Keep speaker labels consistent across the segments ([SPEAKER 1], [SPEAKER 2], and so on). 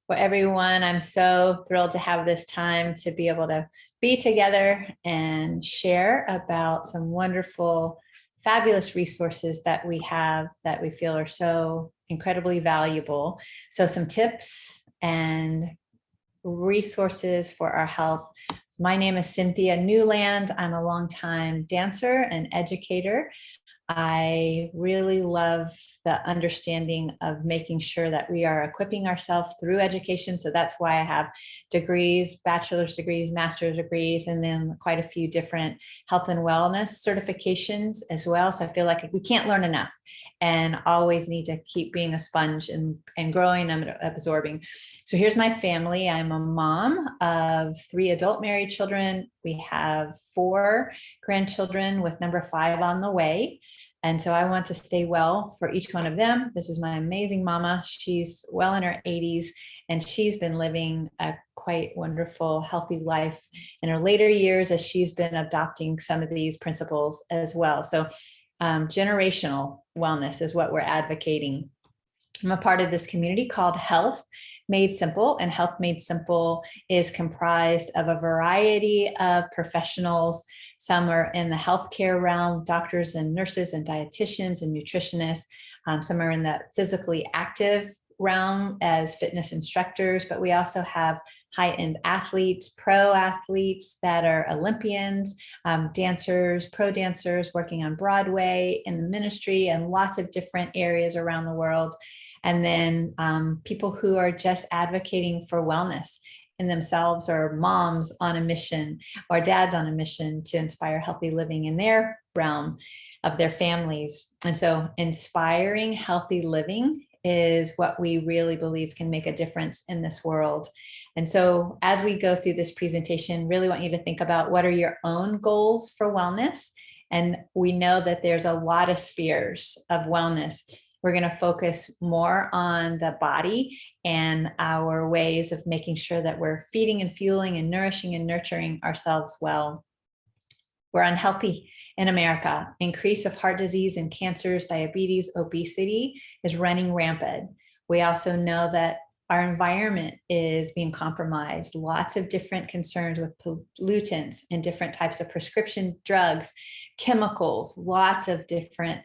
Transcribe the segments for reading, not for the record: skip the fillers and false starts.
[SPEAKER 1] Well, everyone, I'm so thrilled to have this time to be able to be together and share about some wonderful, fabulous resources that we have that we feel are so incredibly valuable. So, some tips and resources for our health. So my name is Cynthia Newland. I'm a longtime dancer and educator. I really love the understanding of making sure that we are equipping ourselves through education. So that's why I have degrees, bachelor's degrees, master's degrees, and then quite a few different health and wellness certifications as well. So I feel like we can't learn enough and always need to keep being a sponge and growing and absorbing. So here's my family. I'm a mom of 3 adult married children. We have 4 grandchildren with number 5 on the way. And so I want to stay well for each one of them. This is my amazing mama. She's well in her 80s, and she's been living a quite wonderful, healthy life in her later years as she's been adopting some of these principles as well. So generational wellness is what we're advocating. I'm a part of this community called Health Made Simple, and Health Made Simple is comprised of a variety of professionals. Some are in the healthcare realm, doctors and nurses and dietitians and nutritionists. Some are in the physically active realm as fitness instructors, but we also have high-end athletes, pro athletes that are Olympians, dancers, pro dancers working on Broadway in the ministry and lots of different areas around the world. And then people who are just advocating for wellness in themselves, or moms on a mission, or dads on a mission to inspire healthy living in their realm of their families. And so inspiring healthy living is what we really believe can make a difference in this world. And so as we go through this presentation, really want you to think about what are your own goals for wellness. And we know that there's a lot of spheres of wellness. We're going to focus more on the body and our ways of making sure that we're feeding and fueling and nourishing and nurturing ourselves well. We're unhealthy in America. Increase of heart disease and cancers, diabetes, obesity is running rampant. We also know that our environment is being compromised. Lots of different concerns with pollutants and different types of prescription drugs, chemicals, lots of different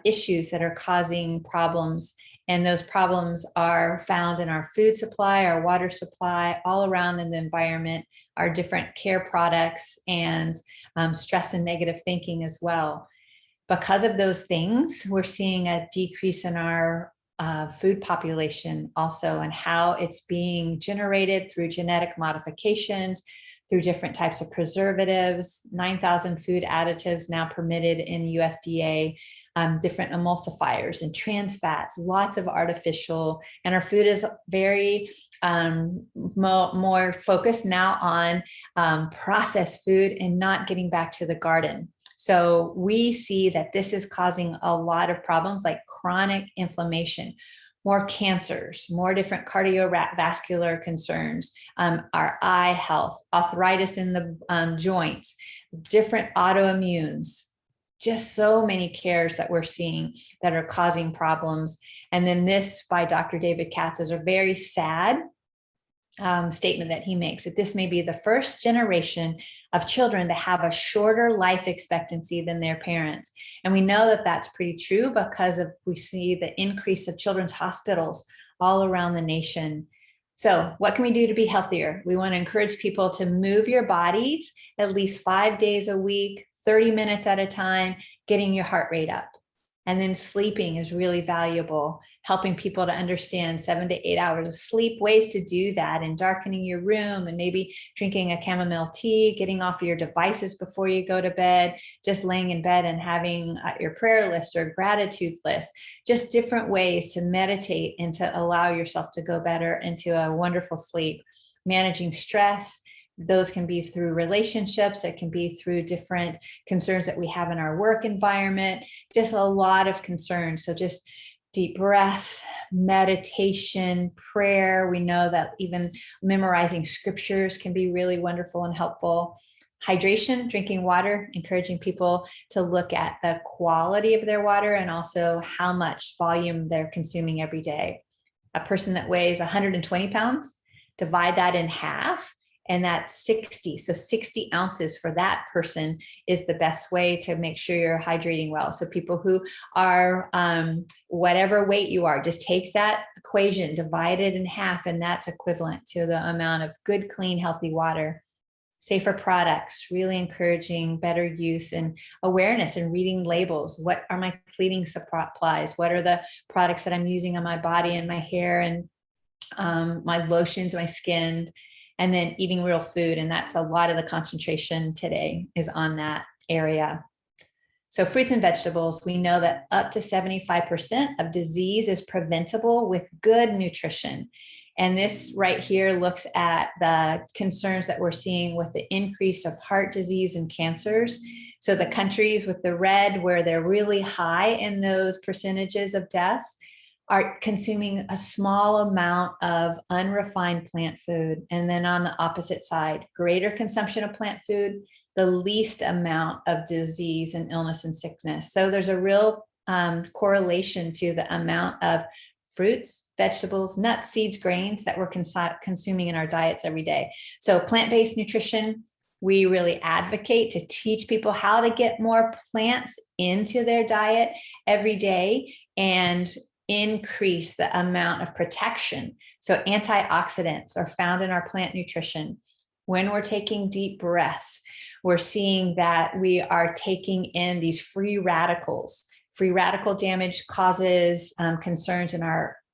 [SPEAKER 1] issues that are causing problems. And those problems are found in our food supply, our water supply, all around in the environment, our different care products, and stress and negative thinking as well. Because of those things, we're seeing a decrease in our food population also, and how it's being generated through genetic modifications, through different types of preservatives, 9,000 food additives now permitted in USDA, different emulsifiers and trans fats, lots of artificial, and our food is very more focused now on processed food and not getting back to the garden. So we see that this is causing a lot of problems like chronic inflammation, more cancers, more different cardiovascular concerns, our eye health, arthritis in the joints, different autoimmunes, just so many cares that we're seeing that are causing problems. And then this by Dr. David Katz is a very sad statement that he makes, that this may be the first generation of children to have a shorter life expectancy than their parents. And we know that that's pretty true because we see the increase of children's hospitals all around the nation. So what can we do to be healthier? We want to encourage people to move your bodies at least 5 days a week, 30 minutes at a time, getting your heart rate up. And then sleeping is really valuable, helping people to understand 7 to 8 hours of sleep, ways to do that, and darkening your room, and maybe drinking a chamomile tea, getting off your devices before you go to bed, just laying in bed and having your prayer list or gratitude list, just different ways to meditate and to allow yourself to go better into a wonderful sleep. Managing stress. Those can be through relationships. It can be through different concerns that we have in our work environment, just a lot of concerns. So just deep breaths, meditation, prayer. We know that even memorizing scriptures can be really wonderful and helpful. Hydration, drinking water, encouraging people to look at the quality of their water and also how much volume they're consuming every day. a person that weighs 120 pounds, divide that in half, and that's 60. So 60 ounces for that person is the best way to make sure you're hydrating well. So people who are whatever weight you are, just take that equation, divide it in half, and that's equivalent to the amount of good, clean, healthy water. Safer products, really encouraging better use and awareness and reading labels. What are my cleaning supplies? What are the products that I'm using on my body and my hair and my lotions, my skin, and then eating real food. And that's a lot of the concentration today is on that area. So fruits and vegetables, we know that up to 75% of disease is preventable with good nutrition. And this right here looks at the concerns that we're seeing with the increase of heart disease and cancers. So the countries with the red, where they're really high in those percentages of deaths, are consuming a small amount of unrefined plant food. And then on the opposite side, greater consumption of plant food, the least amount of disease and illness and sickness. So there's a real correlation to the amount of fruits, vegetables, nuts, seeds, grains that we're consuming in our diets every day. So plant-based nutrition, we really advocate to teach people how to get more plants into their diet every day and increase the amount of protection. So antioxidants are found in our plant nutrition. When we're taking deep breaths, we're seeing that we are taking in these free radicals. Free radical damage causes concerns in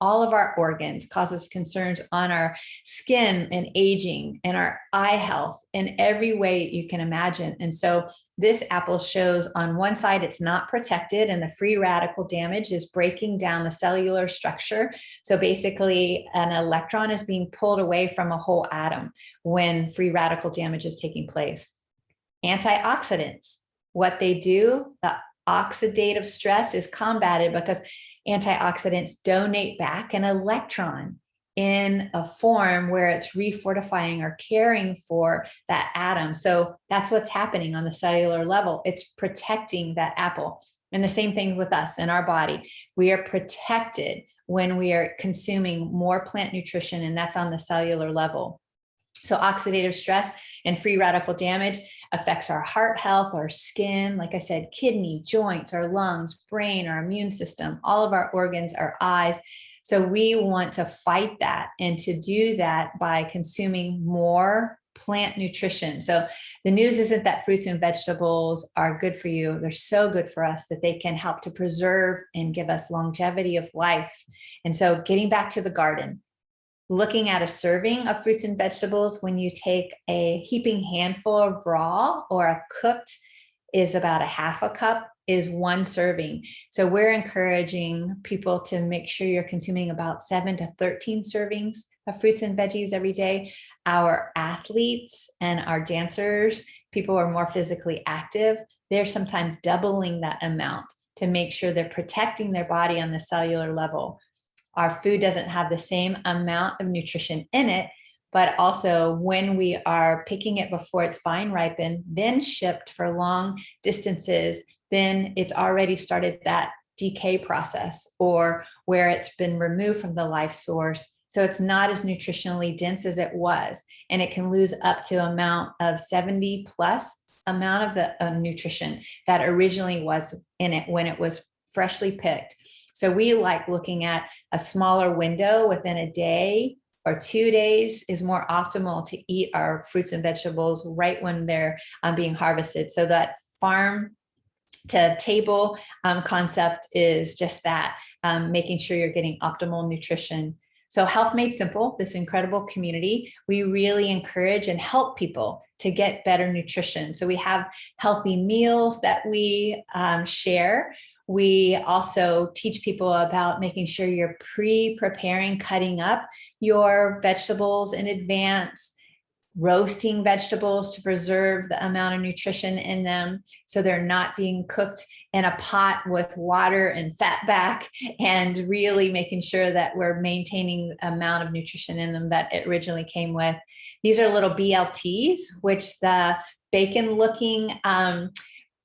[SPEAKER 1] all of our organs, causes concerns on our skin and aging and our eye health in every way you can imagine. And so this apple shows on one side, it's not protected and the free radical damage is breaking down the cellular structure. So basically an electron is being pulled away from a whole atom when free radical damage is taking place. Antioxidants, what they do, the oxidative stress is combated because antioxidants donate back an electron in a form where it's refortifying or caring for that atom. So that's what's happening on the cellular level. It's protecting that apple. And the same thing with us in our body. We are protected when we are consuming more plant nutrition, and that's on the cellular level. So oxidative stress and free radical damage affects our heart health, our skin, like I said, kidney, joints, our lungs, brain, our immune system, all of our organs, our eyes. So we want to fight that, and to do that by consuming more plant nutrition. So the news isn't that fruits and vegetables are good for you. They're so good for us that they can help to preserve and give us longevity of life. And so getting back to the garden, looking at a serving of fruits and vegetables, when you take a heaping handful of raw or a cooked is about a half a cup is one serving. So we're encouraging people to make sure you're consuming about 7 to 13 servings of fruits and veggies every day. Our athletes and our dancers, people who are more physically active, they're sometimes doubling that amount to make sure they're protecting their body on the cellular level. Our food doesn't have the same amount of nutrition in it, but also when we are picking it before it's vine ripened, then shipped for long distances, then it's already started that decay process, or where it's been removed from the life source. So it's not as nutritionally dense as it was, and it can lose up to amount of 70 plus amount of the nutrition that originally was in it when it was freshly picked. So we like looking at a smaller window within a day or 2 days is more optimal to eat our fruits and vegetables right when they're being harvested. So that farm to table concept is just that, making sure you're getting optimal nutrition. So Health Made Simple, this incredible community, we really encourage and help people to get better nutrition. So we have healthy meals that we share. We also teach people about making sure you're pre-preparing, cutting up your vegetables in advance, roasting vegetables to preserve the amount of nutrition in them so they're not being cooked in a pot with water and fat back, and really making sure that we're maintaining the amount of nutrition in them that it originally came with. These are little BLTs, which the bacon looking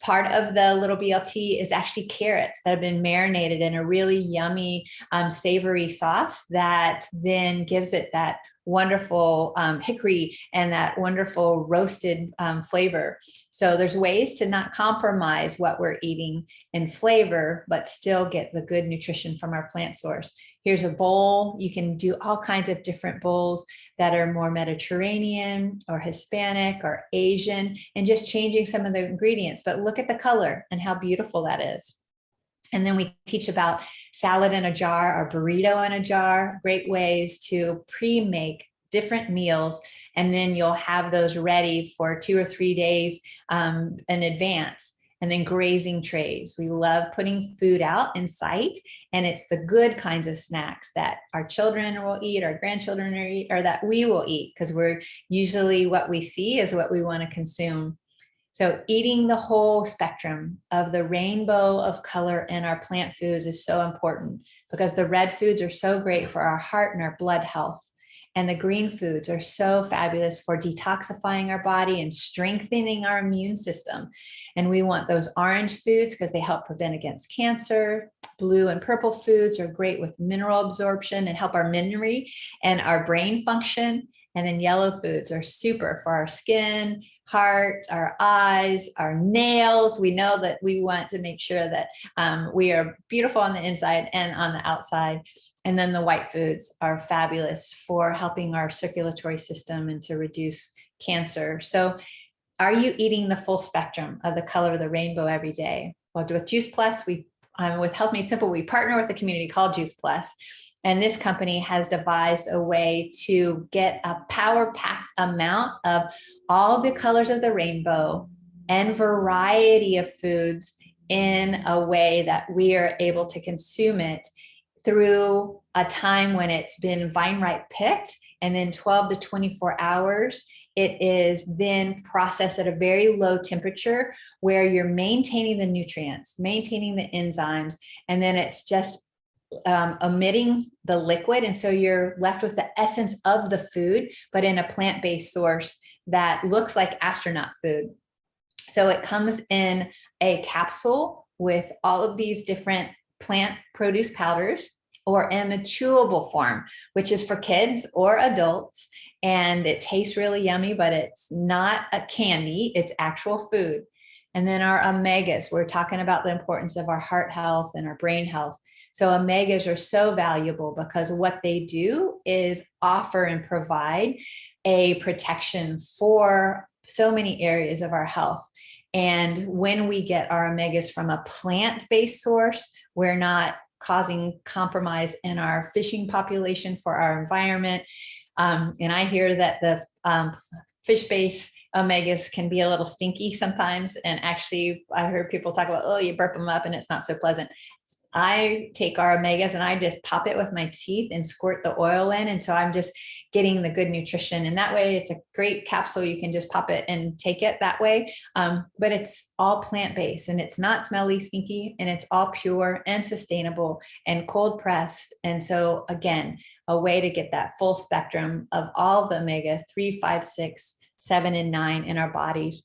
[SPEAKER 1] Part of the little BLT is actually carrots that have been marinated in a really yummy, savory sauce that then gives it that wonderful hickory and that wonderful roasted flavor. So there's ways to not compromise what we're eating in flavor, but still get the good nutrition from our plant source. Here's a bowl. You can do all kinds of different bowls that are more Mediterranean or Hispanic or Asian, and just changing some of the ingredients. But look at the color and how beautiful that is. And then we teach about salad in a jar or burrito in a jar, great ways to pre-make different meals. And then you'll have those ready for 2 or 3 days in advance. And then grazing trays. We love putting food out in sight, and it's the good kinds of snacks that our children will eat, our grandchildren will eat, or that we will eat, because we're usually what we see is what we want to consume. So eating the whole spectrum of the rainbow of color in our plant foods is so important, because the red foods are so great for our heart and our blood health. And the green foods are so fabulous for detoxifying our body and strengthening our immune system. And we want those orange foods because they help prevent against cancer. Blue and purple foods are great with mineral absorption and help our memory and our brain function. And then yellow foods are super for our skin, heart, our eyes, our nails. We know that we want to make sure that we are beautiful on the inside and on the outside. And then the white foods are fabulous for helping our circulatory system and to reduce cancer. So are you eating the full spectrum of the color of the rainbow every day? Well, with Juice Plus, with Health Made Simple, we partner with a community called Juice Plus. And this company has devised a way to get a power-packed amount of all the colors of the rainbow and variety of foods in a way that we are able to consume it through a time when it's been vine ripe picked, and then 12 to 24 hours, it is then processed at a very low temperature where you're maintaining the nutrients, maintaining the enzymes, and then it's just omitting the liquid. And so you're left with the essence of the food, but in a plant-based source that looks like astronaut food. So it comes in a capsule with all of these different plant produce powders, or in a chewable form, which is for kids or adults. And it tastes really yummy, but it's not a candy, it's actual food. And then our omegas, we're talking about the importance of our heart health and our brain health. So omegas are so valuable because what they do is offer and provide a protection for so many areas of our health. And when we get our omegas from a plant-based source, we're not causing compromise in our fishing population for our environment. And I hear that the fish-based omegas can be a little stinky sometimes. And actually, I heard people talk about, oh, you burp them up and it's not so pleasant. I take our omegas and I just pop it with my teeth and squirt the oil in. And so I'm just getting the good nutrition. And that way it's a great capsule. You can just pop it and take it that way. But it's all plant-based and it's not smelly, stinky, and it's all pure and sustainable and cold pressed. And so again, a way to get that full spectrum of all the omega-3, 5, 6, 7, and 9 in our bodies.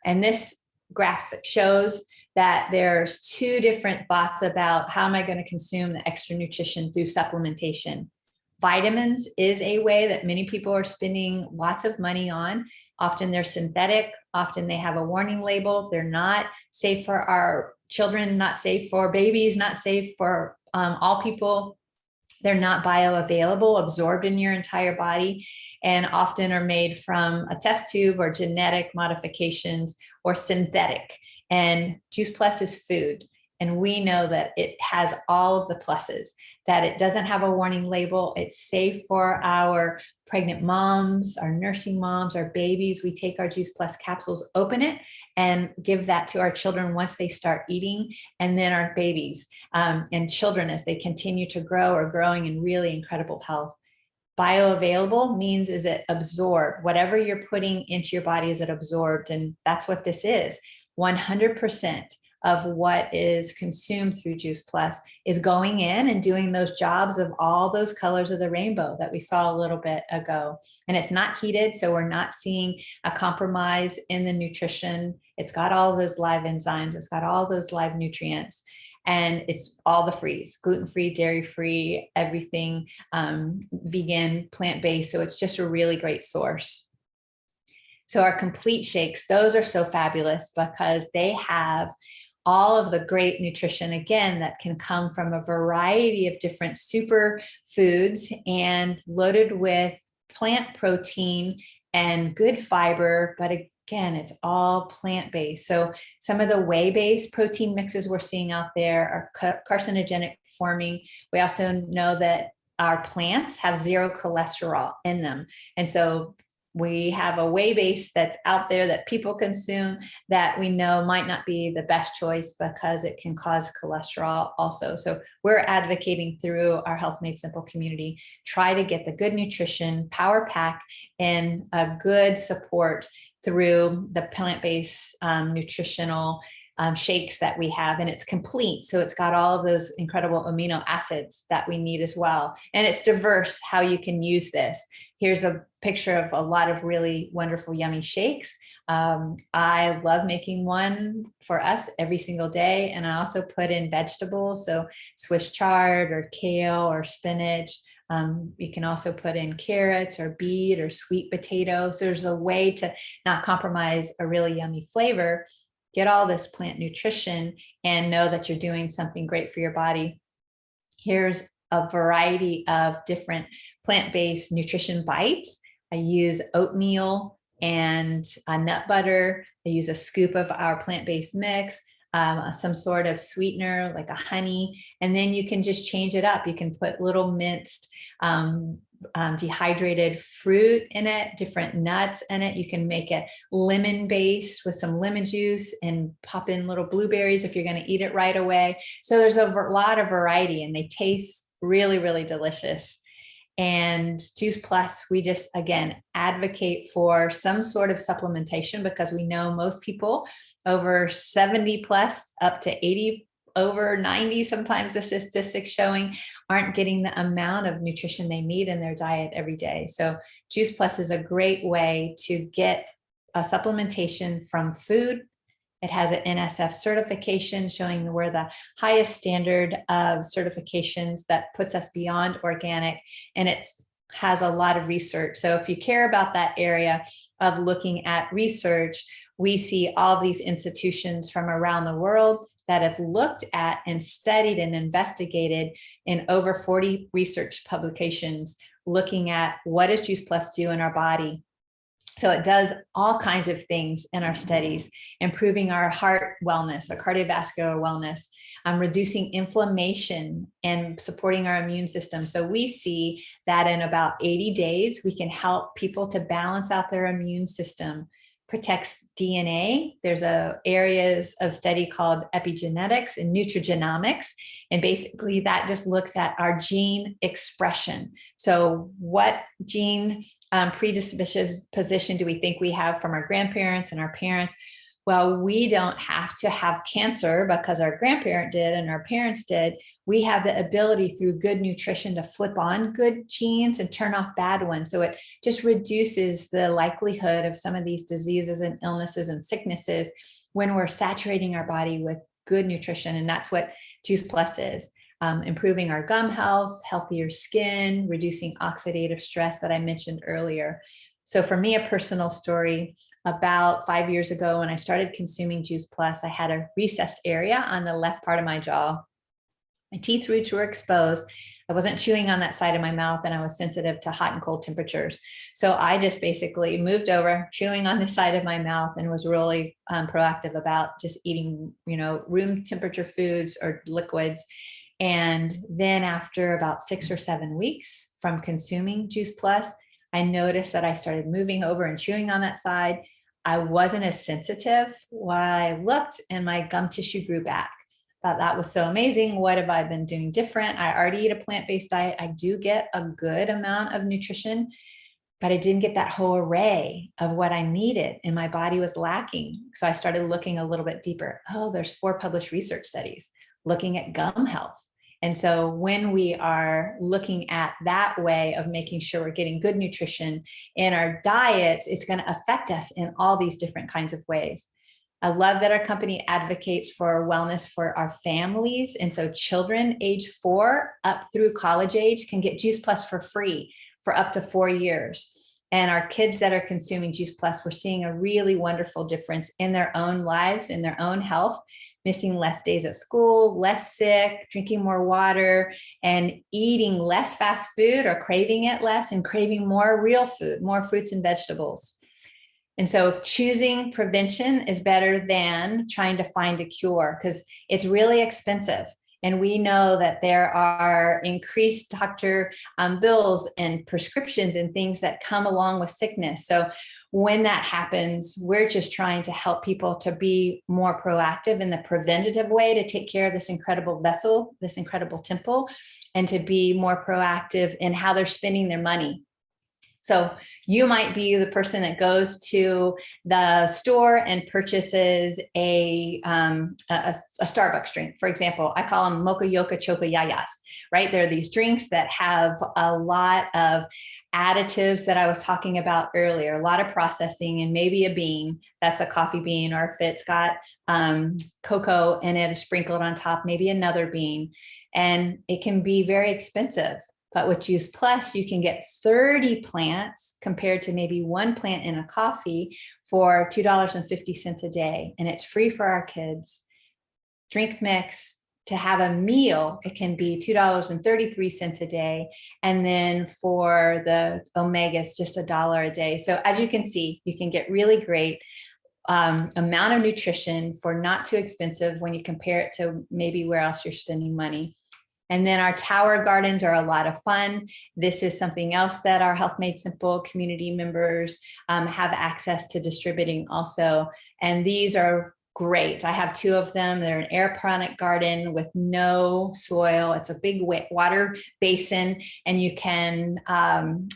[SPEAKER 1] And this graphic shows that there's two different thoughts about how am I going to consume the extra nutrition through supplementation. Vitamins is a way that many people are spending lots of money on. Often they're synthetic, often they have a warning label. They're not safe for our children, not safe for babies, not safe for all people. They're not bioavailable, absorbed in your entire body, and often are made from a test tube or genetic modifications or synthetic. And Juice Plus is food. And we know that it has all of the pluses, that it doesn't have a warning label. It's safe for our pregnant moms, our nursing moms, our babies. We take our Juice Plus capsules, open it, and give that to our children once they start eating, and then our babies and children as they continue to grow are growing in really incredible health. Bioavailable means is it absorbed? Whatever you're putting into your body, is it absorbed? And that's what this is. 100% of what is consumed through Juice Plus is going in and doing those jobs of all those colors of the rainbow that we saw a little bit ago. And it's not heated, so we're not seeing a compromise in the nutrition. It's got all those live enzymes, it's got all those live nutrients, and it's all the frees, gluten-free, dairy-free, everything, vegan, plant-based. So it's just a really great source. So our complete shakes, those are so fabulous because they have all of the great nutrition, again, that can come from a variety of different super foods and loaded with plant protein and good fiber, but again, it's all plant-based. So some of the whey-based protein mixes we're seeing out there are carcinogenic forming. We also know that our plants have zero cholesterol in them. And so we have a whey base that's out there that people consume that we know might not be the best choice because it can cause cholesterol also. So we're advocating through our Health Made Simple community, try to get the good nutrition, power pack, and a good support through the plant-based nutritional shakes that we have, and it's complete. So it's got all of those incredible amino acids that we need as well. And it's diverse how you can use this. Here's a picture of a lot of really wonderful, yummy shakes. I love making one for us every single day. And I also put in vegetables, so Swiss chard or kale or spinach. You can also put in carrots or beet or sweet potato. So there's a way to not compromise a really yummy flavor, get all this plant nutrition, and know that you're doing something great for your body. Here's a variety of different plant-based nutrition bites. I use oatmeal and nut butter. I use a scoop of our plant-based mix, some sort of sweetener like a honey, and then you can just change it up. You can put little minced dehydrated fruit in it, different nuts in it. You can make it lemon based with some lemon juice and pop in little blueberries if you're going to eat it right away. So there's a lot of variety and they taste really, really delicious. And Juice Plus, we just, again, advocate for some sort of supplementation because we know most people over 70 plus up to 80 over 90, sometimes the statistics showing, aren't getting the amount of nutrition they need in their diet every day. So Juice Plus is a great way to get a supplementation from food. It has an NSF certification showing we're the highest standard of certifications that puts us beyond organic, and it has a lot of research. So if you care about that area of looking at research, we see all these institutions from around the world that have looked at and studied and investigated in over 40 research publications, looking at what does Juice Plus do in our body. So it does all kinds of things in our studies, improving our heart wellness, our cardiovascular wellness, reducing inflammation and supporting our immune system. So we see that in about 80 days, we can help people to balance out their immune system, protects DNA. There's areas of study called epigenetics and nutrigenomics. And basically that just looks at our gene expression. So what gene predisposition do we think we have from our grandparents and our parents? Well, we don't have to have cancer because our grandparent did and our parents did. We have the ability through good nutrition to flip on good genes and turn off bad ones. So it just reduces the likelihood of some of these diseases and illnesses and sicknesses when we're saturating our body with good nutrition. And that's what Juice Plus is. Improving our gum health, healthier skin, reducing oxidative stress that I mentioned earlier. So for me, a personal story, about 5 years ago when I started consuming Juice Plus, I had a recessed area on the left part of my jaw. My teeth roots were exposed. I wasn't chewing on that side of my mouth and I was sensitive to hot and cold temperatures. So I just basically moved over, chewing on the side of my mouth, and was really proactive about just eating, room temperature foods or liquids. And then after about 6 or 7 weeks from consuming Juice Plus, I noticed that I started moving over and chewing on that side. I wasn't as sensitive. While I looked and my gum tissue grew back. Thought that was so amazing. What have I been doing different? I already eat a plant-based diet. I do get a good amount of nutrition, but I didn't get that whole array of what I needed, and my body was lacking. So I started looking a little bit deeper. Oh, there's 4 published research studies looking at gum health. And so when we are looking at that way of making sure we're getting good nutrition in our diets, it's going to affect us in all these different kinds of ways. I love that our company advocates for wellness for our families. And so children age 4 up through college age can get Juice Plus for free for up to 4 years. And our kids that are consuming Juice Plus, we're seeing a really wonderful difference in their own lives, in their own health, missing less days at school, less sick, drinking more water, and eating less fast food or craving it less, and craving more real food, more fruits and vegetables. And so choosing prevention is better than trying to find a cure, because it's really expensive. And we know that there are increased doctor bills and prescriptions and things that come along with sickness. So when that happens, we're just trying to help people to be more proactive in the preventative way to take care of this incredible vessel, this incredible temple, and to be more proactive in how they're spending their money. So you might be the person that goes to the store and purchases a Starbucks drink. For example, I call them mocha yoka choka yayas, right? There are these drinks that have a lot of additives that I was talking about earlier, a lot of processing, and maybe a bean, that's a coffee bean, or if it's got cocoa in it sprinkled on top, maybe another bean. And it can be very expensive. But with Juice Plus, you can get 30 plants compared to maybe 1 plant in a coffee for $2.50 a day. And it's free for our kids. Drink mix to have a meal, it can be $2.33 a day. And then for the omegas, just $1 a day. So as you can see, you can get really great amount of nutrition for not too expensive when you compare it to maybe where else you're spending money. And then our tower gardens are a lot of fun. This is something else that our Health Made Simple community members have access to distributing also. And these are great. I have 2 of them. They're an aeroponic garden with no soil. It's a big water basin, and you can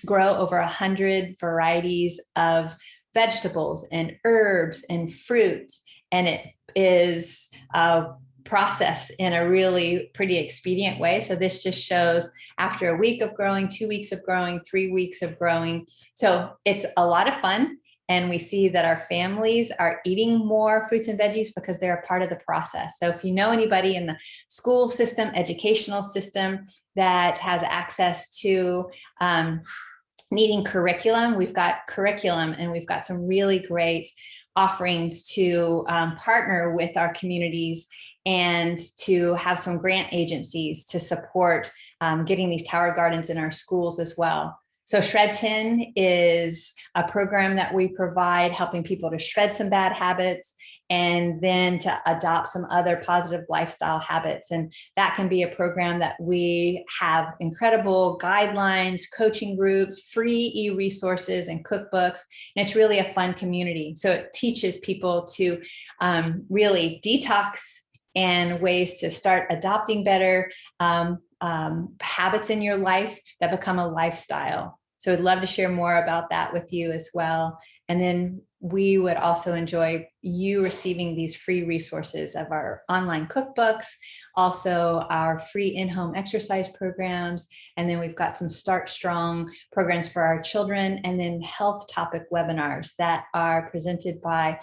[SPEAKER 1] grow over 100 varieties of vegetables and herbs and fruits. And it is process in a really pretty expedient way. So this just shows after a week of growing, 2 weeks of growing, 3 weeks of growing. So it's a lot of fun. And we see that our families are eating more fruits and veggies because they're a part of the process. So if you know anybody in the school system, educational system that has access to needing curriculum, we've got curriculum, and we've got some really great offerings to partner with our communities and to have some grant agencies to support getting these tower gardens in our schools as well. So Shred 10 is a program that we provide, helping people to shred some bad habits and then to adopt some other positive lifestyle habits. And that can be a program that we have incredible guidelines, coaching groups, free e-resources and cookbooks. And it's really a fun community. So it teaches people to really detox and ways to start adopting better habits in your life that become a lifestyle. So I'd love to share more about that with you as well. And then we would also enjoy you receiving these free resources of our online cookbooks, also our free in-home exercise programs. And then we've got some Start Strong programs for our children, and then health topic webinars that are presented by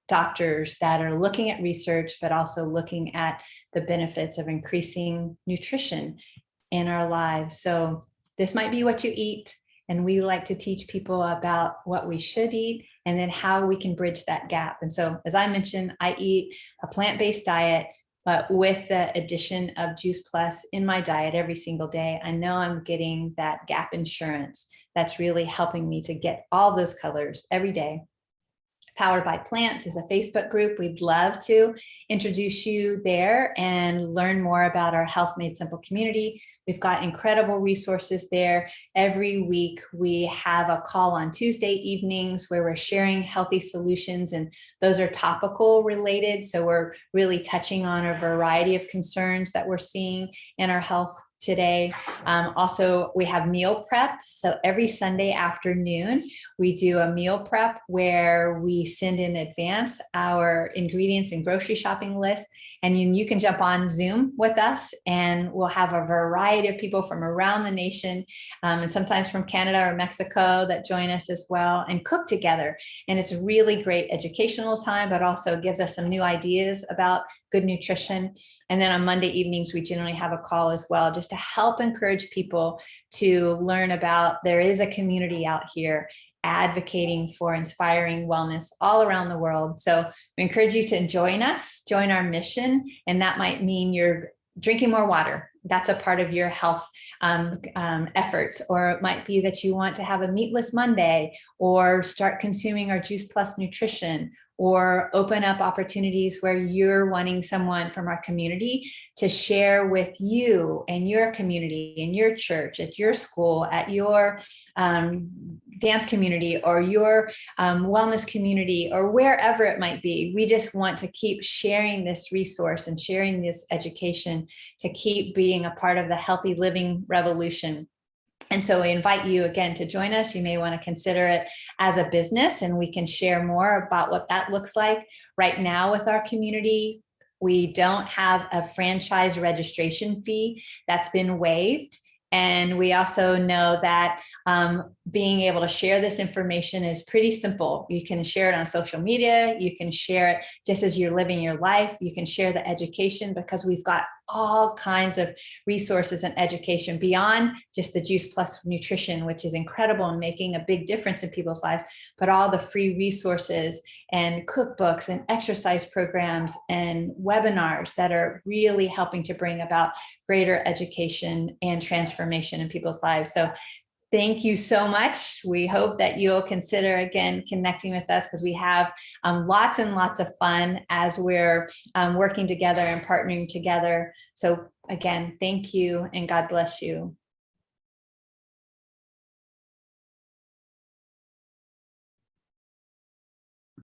[SPEAKER 1] doctors that are looking at research, but also looking at the benefits of increasing nutrition in our lives. So this might be what you eat. And we like to teach people about what we should eat and then how we can bridge that gap. And so, as I mentioned, I eat a plant-based diet, but with the addition of Juice Plus in my diet every single day, I know I'm getting that gap insurance that's really helping me to get all those colors every day. Powered by Plants is a Facebook group. We'd love to introduce you there and learn more about our Health Made Simple community. We've got incredible resources there. Every week we have a call on Tuesday evenings where we're sharing healthy solutions, and those are topical related. So we're really touching on a variety of concerns that we're seeing in our health today. Also, we have meal preps. So every Sunday afternoon, we do a meal prep where we send in advance our ingredients and grocery shopping list. And you can jump on Zoom with us, and we'll have a variety of people from around the nation, and sometimes from Canada or Mexico that join us as well, and cook together. And it's a really great educational time, but also gives us some new ideas about good nutrition. And then on Monday evenings, we generally have a call as well, just to help encourage people to learn about there is a community out here advocating for inspiring wellness all around the world. So we encourage you to join us, join our mission, and that might mean you're drinking more water. That's a part of your health efforts. Or it might be that you want to have a meatless Monday, or start consuming our Juice Plus nutrition, or open up opportunities where you're wanting someone from our community to share with you and your community, in your church, at your school, at your dance community, or your wellness community, or wherever it might be. We just want to keep sharing this resource and sharing this education to keep being a part of the healthy living revolution. And so we invite you again to join us. You may want to consider it as a business, and we can share more about what that looks like. Right now with our community, we don't have a franchise registration fee. That's been waived. And we also know that being able to share this information is pretty simple. You can share it on social media. You can share it just as you're living your life. You can share the education, because we've got all kinds of resources and education beyond just the Juice Plus nutrition, which is incredible and making a big difference in people's lives, but all the free resources and cookbooks and exercise programs and webinars that are really helping to bring about greater education and transformation in people's lives. So thank you so much. We hope that you'll consider, again, connecting with us, because we have lots and lots of fun as we're working together and partnering together. So again, thank you, and God bless you.